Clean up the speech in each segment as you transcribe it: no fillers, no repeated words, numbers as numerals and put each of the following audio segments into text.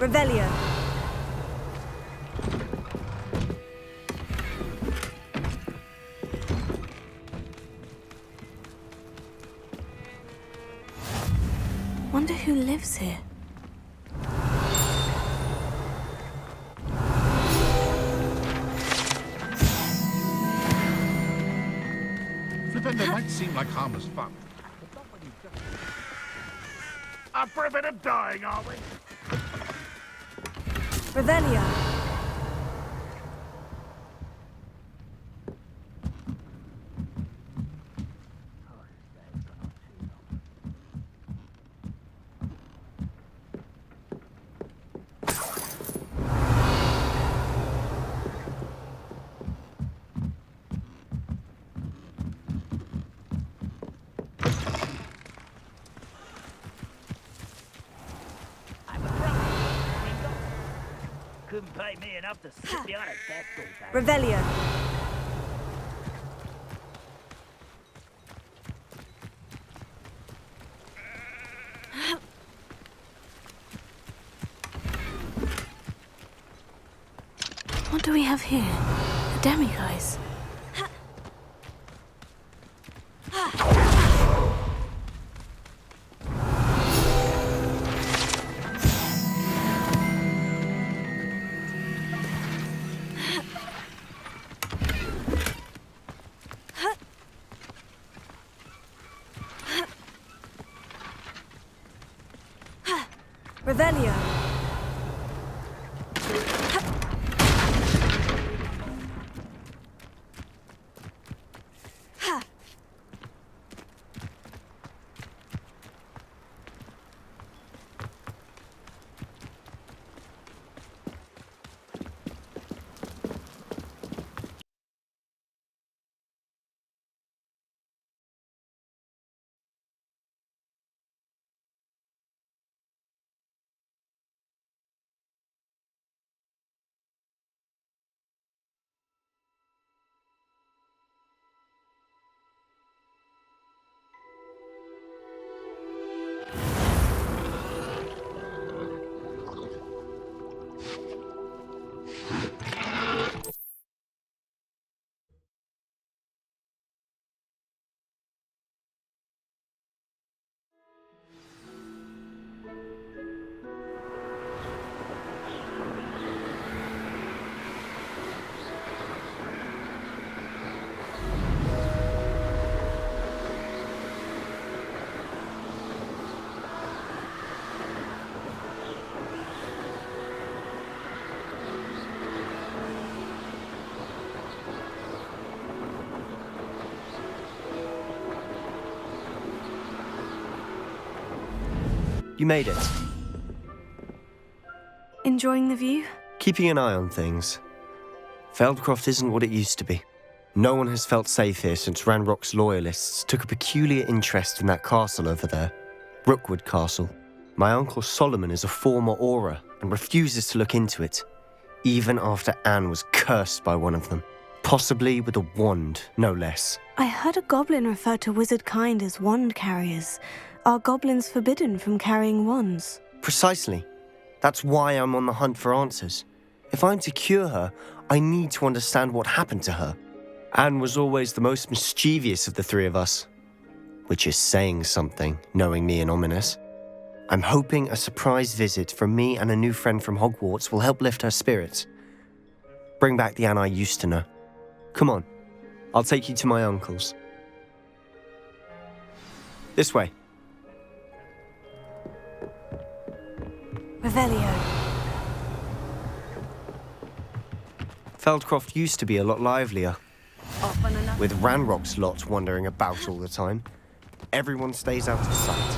Revelio. Wonder who lives here. Flippender might seem like harmless fun. Up for a bit of dying, are we? Revelio. Couldn't pay me enough to sit behind a desk all day. Revelio. What do we have here? The demi-guys. Revelio. You made it. Enjoying the view? Keeping an eye on things. Feldcroft isn't what it used to be. No one has felt safe here since Ranrock's loyalists took a peculiar interest in that castle over there. Rookwood Castle. My uncle Solomon is a former Auror and refuses to look into it, even after Anne was cursed by one of them. Possibly with a wand, no less. I heard a goblin refer to wizard kind as wand carriers. Are goblins forbidden from carrying wands? Precisely. That's why I'm on the hunt for answers. If I'm to cure her, I need to understand what happened to her. Anne was always the most mischievous of the three of us. Which is saying something, knowing me and Ominous. I'm hoping a surprise visit from me and a new friend from Hogwarts will help lift her spirits. Bring back the Anne I used to know. Come on, I'll take you to my uncle's. This way. Revelio. Feldcroft used to be a lot livelier. With Ranrock's lot wandering about all the time. Everyone stays out of sight.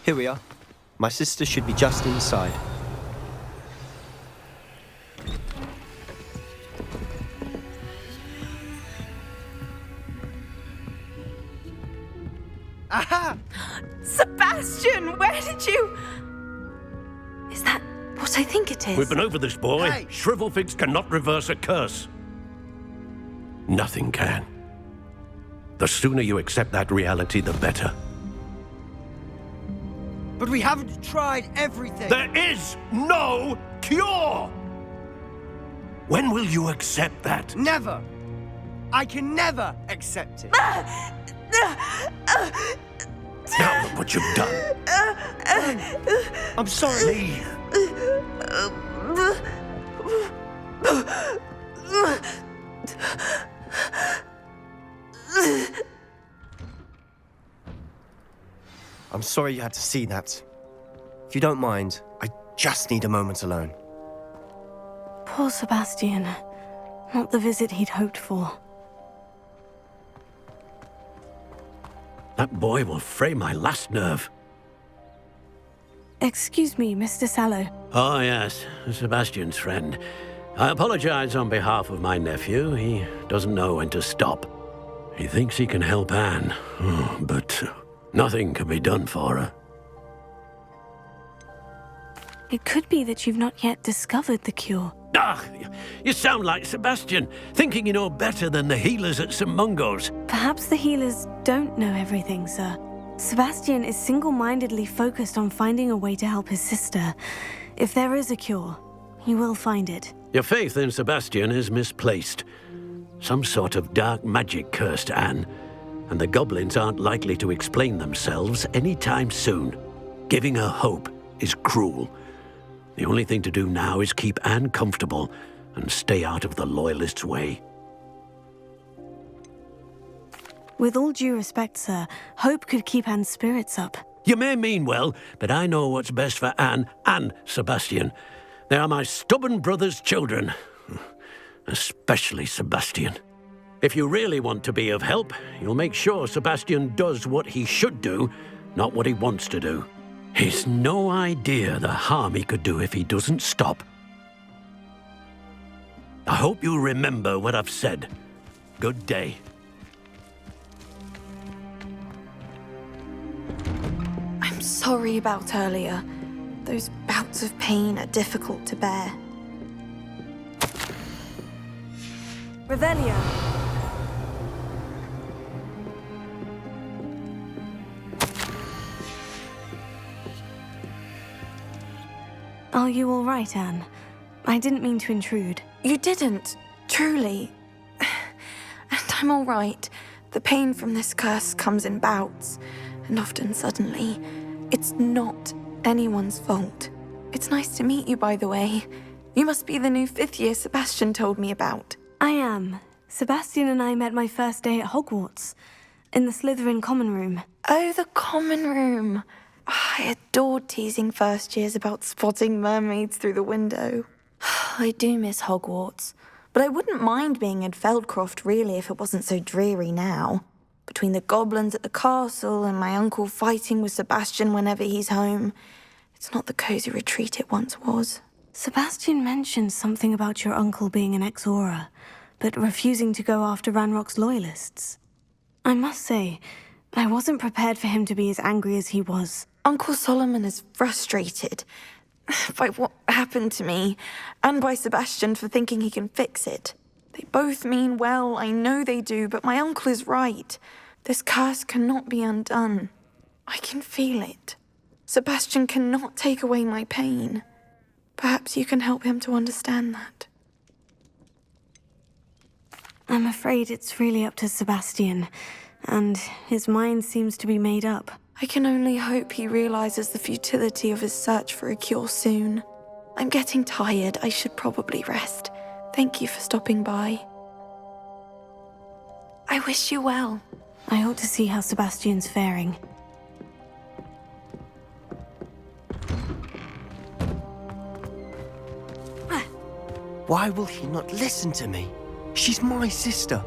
Here we are. My sister should be just inside. Aha! Sebastian, where did you... Is that what I think it is? We've been over this, boy. Hey! Shrivelfigs cannot reverse a curse. Nothing can. The sooner you accept that reality, the better. But we haven't tried everything. There is no cure! When will you accept that? Never. I can never accept it. Now look what you've done. I'm sorry. Leave. I'm sorry you had to see that. If you don't mind, I just need a moment alone. Poor Sebastian. Not the visit he'd hoped for. That boy will fray my last nerve. Excuse me, Mr. Sallow. Oh, yes, Sebastian's friend. I apologize on behalf of my nephew. He doesn't know when to stop. He thinks he can help Anne, but nothing can be done for her. It could be that you've not yet discovered the cure. Ah, you sound like Sebastian, thinking you know better than the healers at St. Mungo's. Perhaps the healers don't know everything, sir. Sebastian is single-mindedly focused on finding a way to help his sister. If there is a cure, he will find it. Your faith in Sebastian is misplaced. Some sort of dark magic cursed Anne, and the goblins aren't likely to explain themselves anytime soon. Giving her hope is cruel. The only thing to do now is keep Anne comfortable and stay out of the Loyalists' way. With all due respect, sir, hope could keep Anne's spirits up. You may mean well, but I know what's best for Anne and Sebastian. They are my stubborn brother's children. Especially Sebastian. If you really want to be of help, you'll make sure Sebastian does what he should do, not what he wants to do. He's no idea the harm he could do if he doesn't stop. I hope you remember what I've said. Good day. I'm sorry about earlier. Those bouts of pain are difficult to bear. Revelio. Are you all right, Anne? I didn't mean to intrude. You didn't, truly. And I'm all right. The pain from this curse comes in bouts, and often suddenly. It's not anyone's fault. It's nice to meet you, by the way. You must be the new 5th year Sebastian told me about. I am. Sebastian and I met my first day at Hogwarts, in the Slytherin common room. Oh, the common room. I adored teasing first years about spotting mermaids through the window. I do miss Hogwarts, but I wouldn't mind being in Feldcroft really if it wasn't so dreary now. Between the goblins at the castle and my uncle fighting with Sebastian whenever he's home, it's not the cosy retreat it once was. Sebastian mentioned something about your uncle being an ex-Auror, but refusing to go after Ranrock's loyalists. I must say, I wasn't prepared for him to be as angry as he was. Uncle Solomon is frustrated by what happened to me, and by Sebastian for thinking he can fix it. They both mean well, I know they do, but my uncle is right. This curse cannot be undone. I can feel it. Sebastian cannot take away my pain. Perhaps you can help him to understand that. I'm afraid it's really up to Sebastian, and his mind seems to be made up. I can only hope he realizes the futility of his search for a cure soon. I'm getting tired. I should probably rest. Thank you for stopping by. I wish you well. I ought to see how Sebastian's faring. Why will he not listen to me? She's my sister.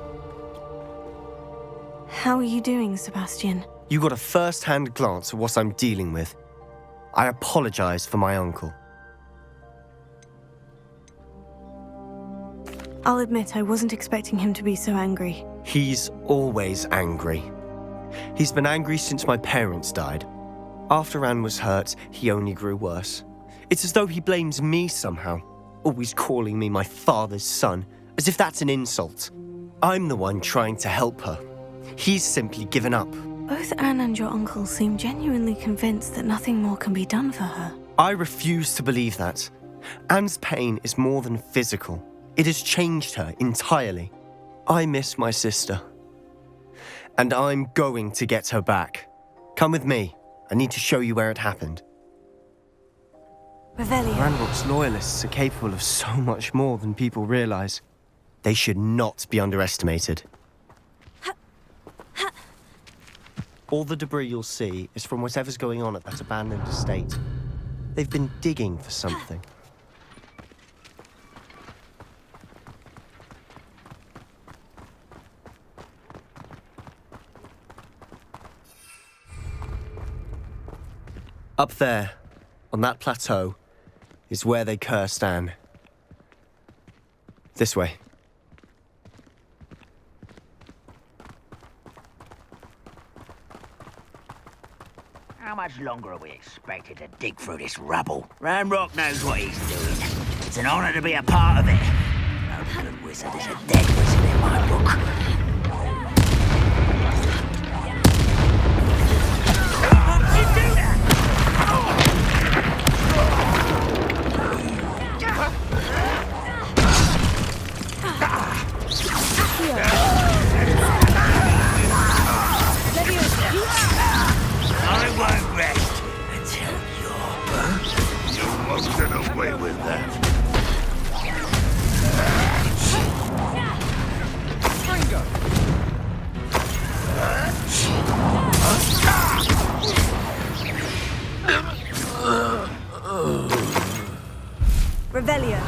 How are you doing, Sebastian? You got a first-hand glance at what I'm dealing with. I apologize for my uncle. I'll admit I wasn't expecting him to be so angry. He's always angry. He's been angry since my parents died. After Anne was hurt, he only grew worse. It's as though he blames me somehow, always calling me my father's son, as if that's an insult. I'm the one trying to help her. He's simply given up. Both Anne and your uncle seem genuinely convinced that nothing more can be done for her. I refuse to believe that. Anne's pain is more than physical. It has changed her entirely. I miss my sister. And I'm going to get her back. Come with me. I need to show you where it happened. Revelio. Ranrock's loyalists are capable of so much more than people realize. They should not be underestimated. All the debris you'll see is from whatever's going on at that abandoned estate. They've been digging for something. Up there, on that plateau, is where they cursed Anne. This way. How much longer are we expected to dig through this rubble? Ranrock knows what he's doing. It's an honor to be a part of it. No good wizard is a dead wizard in my book. How did you do that? I won't rest until you're burnt. You won't get away with that. Revelio.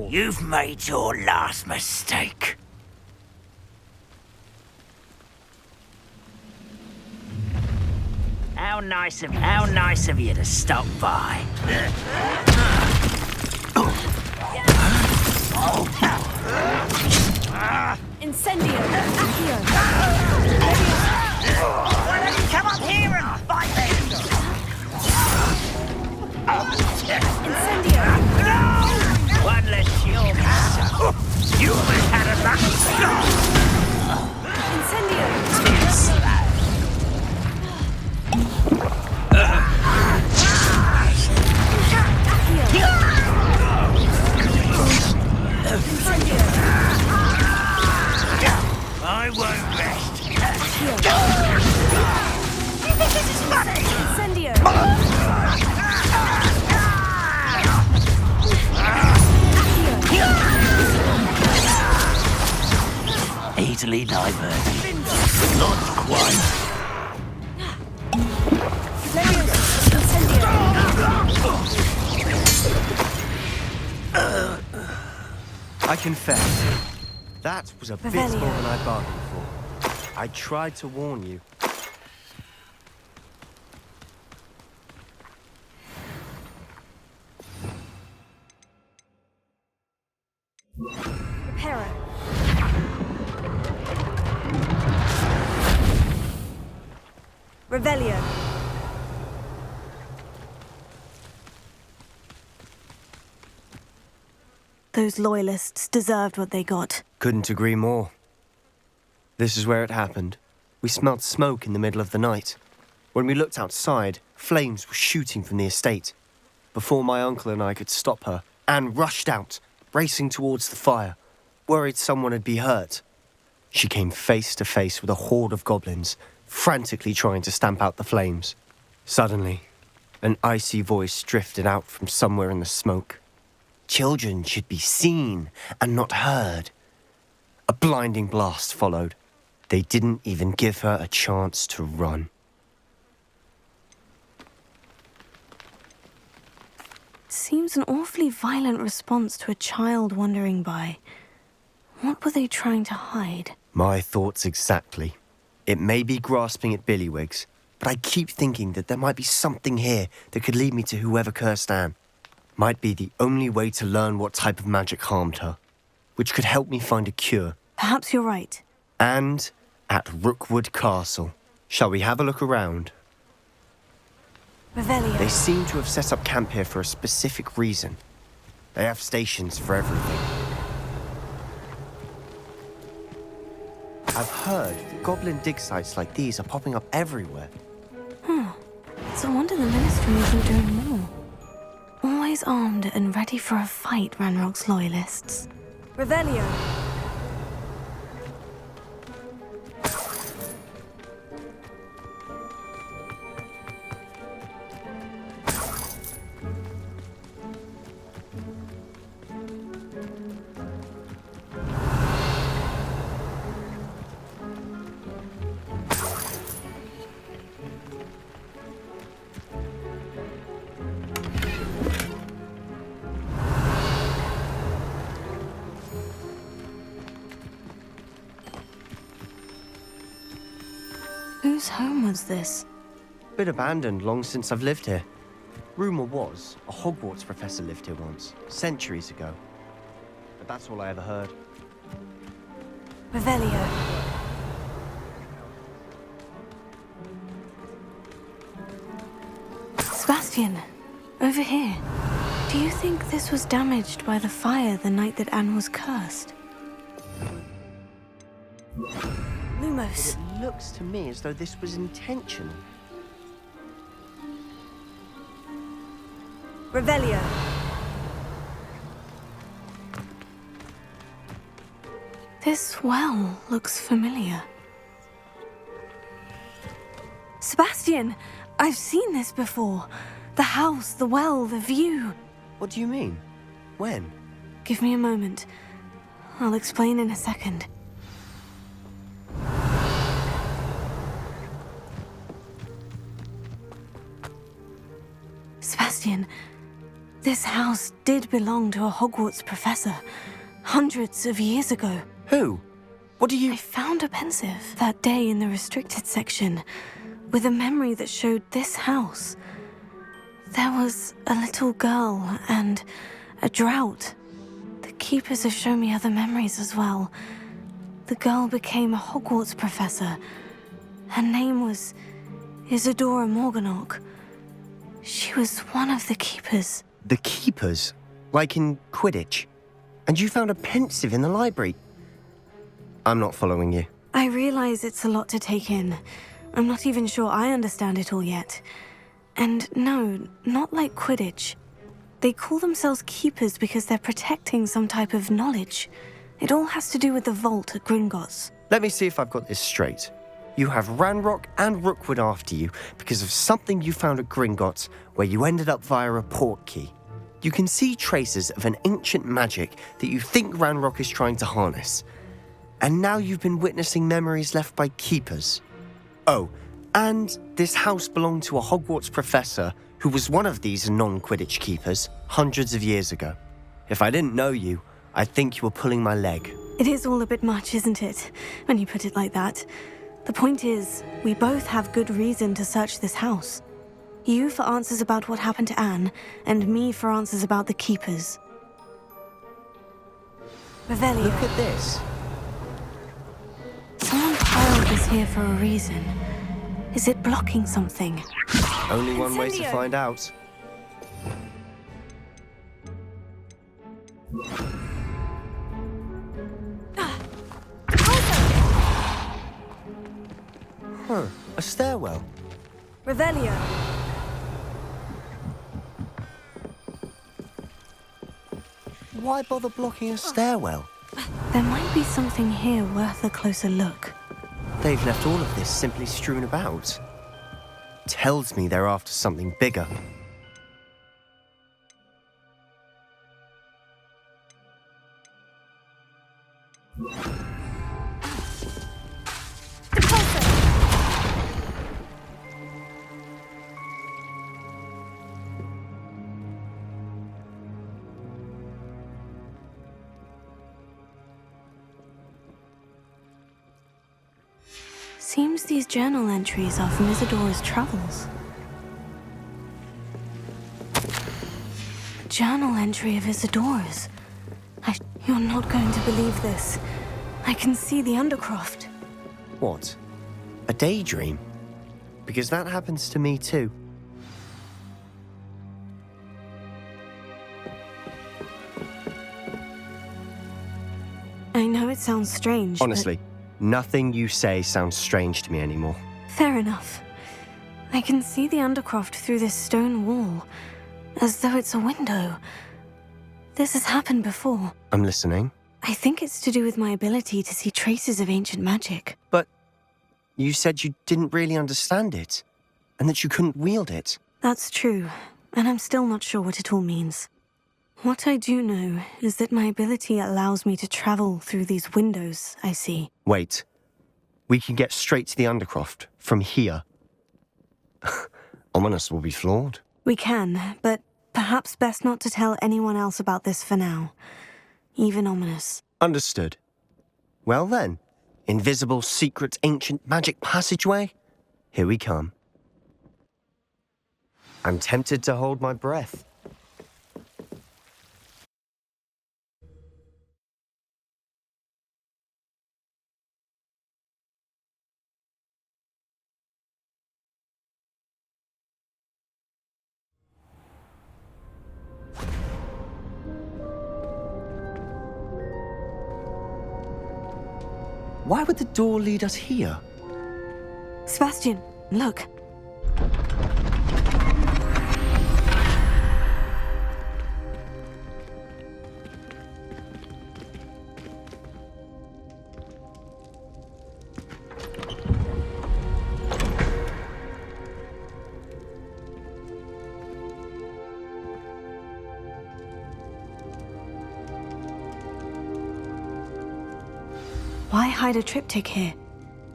You've made your last mistake. How nice of you to stop by. Incendio. Why don't you come up here and fight me? Incendio. One less shield. You always had a lucky shot. Incendio. Incendio. easily diverted. Not quite. I confess, that was a bit more Revelio. than I bargained for. I tried to warn you. Reparo. Revelio. Those loyalists deserved what they got. Couldn't agree more. This is where it happened. We smelled smoke in the middle of the night. When we looked outside, flames were shooting from the estate. Before my uncle and I could stop her, Anne rushed out, racing towards the fire, worried someone had been hurt. She came face to face with a horde of goblins, frantically trying to stamp out the flames. Suddenly, an icy voice drifted out from somewhere in the smoke. Children should be seen and not heard. A blinding blast followed. They didn't even give her a chance to run. Seems an awfully violent response to a child wandering by. What were they trying to hide? My thoughts exactly. It may be grasping at Billywigs, but I keep thinking that there might be something here that could lead me to whoever cursed Anne. Might be the only way to learn what type of magic harmed her, which could help me find a cure. Perhaps you're right. And at Rookwood Castle. Shall we have a look around? Revelio. They seem to have set up camp here for a specific reason. They have stations for everything. I've heard that goblin dig sites like these are popping up everywhere. It's a wonder the Ministry isn't doing more. Always armed and ready for a fight, Ranrock's loyalists. Revelio. Whose home was this? Been abandoned long since I've lived here. Rumour was, a Hogwarts professor lived here once, centuries ago. But that's all I ever heard. Revelio. Sebastian, over here. Do you think this was damaged by the fire the night that Anne was cursed? Lumos. It looks to me as though this was intentional. Revelio. This well looks familiar. Sebastian, I've seen this before. The house, the well, the view. What do you mean? When? Give me a moment. I'll explain in a second. Sebastian, this house did belong to a Hogwarts professor, hundreds of years ago. Who? What do you... I found a pensive that day in the restricted section, with a memory that showed this house. There was a little girl and a drought. The keepers have shown me other memories as well. The girl became a Hogwarts professor. Her name was Isadora Morganach. She was one of the keepers. The keepers? Like in Quidditch? And you found a pensive in the library? I'm not following you. I realize it's a lot to take in. I'm not even sure I understand it all yet. And no, not like Quidditch. They call themselves keepers because they're protecting some type of knowledge. It all has to do with the vault at Gringotts. Let me see if I've got this straight. You have Ranrock and Rookwood after you because of something you found at Gringotts where you ended up via a port key. You can see traces of an ancient magic that you think Ranrock is trying to harness. And now you've been witnessing memories left by keepers. Oh, and this house belonged to a Hogwarts professor who was one of these non-Quidditch keepers hundreds of years ago. If I didn't know you, I'd think you were pulling my leg. It is all a bit much, isn't it, when you put it like that? The point is, we both have good reason to search this house. You for answers about what happened to Anne, and me for answers about the keepers. Revelio. Look at this. Someone piled this here for a reason. Is it blocking something? Only one way to Incendio. find out. Huh, a stairwell. Revelio. Why bother blocking a stairwell? There might be something here worth a closer look. They've left all of this simply strewn about. Tells me they're after something bigger. Seems these journal entries are from Isadora's travels. A journal entry of Isadora's. You're not going to believe this. I can see the Undercroft. What? A daydream? Because that happens to me too. I know it sounds strange, but- Honestly, nothing you say sounds strange to me anymore. Fair enough. I can see the Undercroft through this stone wall, as though it's a window. This has happened before. I'm listening. I think it's to do with my ability to see traces of ancient magic. But you said you didn't really understand it, and that you couldn't wield it. That's true, and I'm still not sure what it all means. What I do know is that my ability allows me to travel through these windows I see. Wait. We can get straight to the Undercroft from here. Ominous will be floored. We can, but perhaps best not to tell anyone else about this for now. Even Ominous. Understood. Well then, invisible, secret, ancient magic passageway? Here we come. I'm tempted to hold my breath. Why would the door lead us here? Sebastian, look. Why hide a triptych here?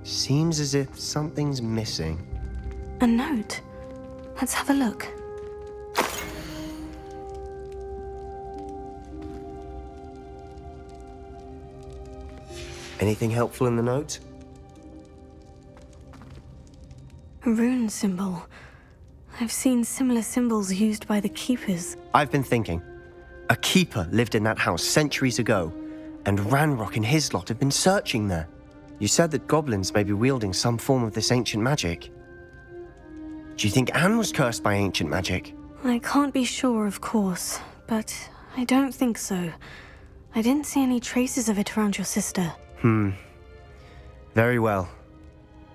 Seems as if something's missing. A note. Let's have a look. Anything helpful in the note? A rune symbol. I've seen similar symbols used by the keepers. I've been thinking. A keeper lived in that house centuries ago, and Ranrock and his lot have been searching there. You said that goblins may be wielding some form of this ancient magic. Do you think Anne was cursed by ancient magic? I can't be sure, of course, but I don't think so. I didn't see any traces of it around your sister. Very well.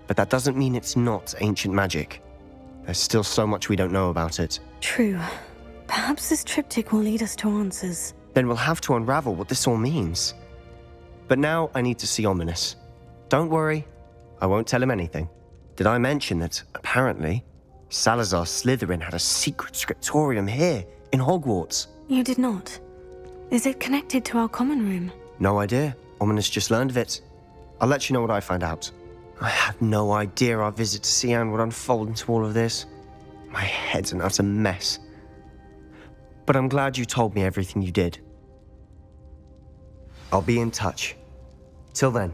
But that doesn't mean it's not ancient magic. There's still so much we don't know about it. True. Perhaps this triptych will lead us to answers. Then we'll have to unravel what this all means. But now I need to see Ominous. Don't worry, I won't tell him anything. Did I mention that, apparently, Salazar Slytherin had a secret scriptorium here in Hogwarts? You did not. Is it connected to our common room? No idea. Ominous just learned of it. I'll let you know what I find out. I had no idea our visit to see Anne would unfold into all of this. My head's an utter mess. But I'm glad you told me everything you did. I'll be in touch. Till then.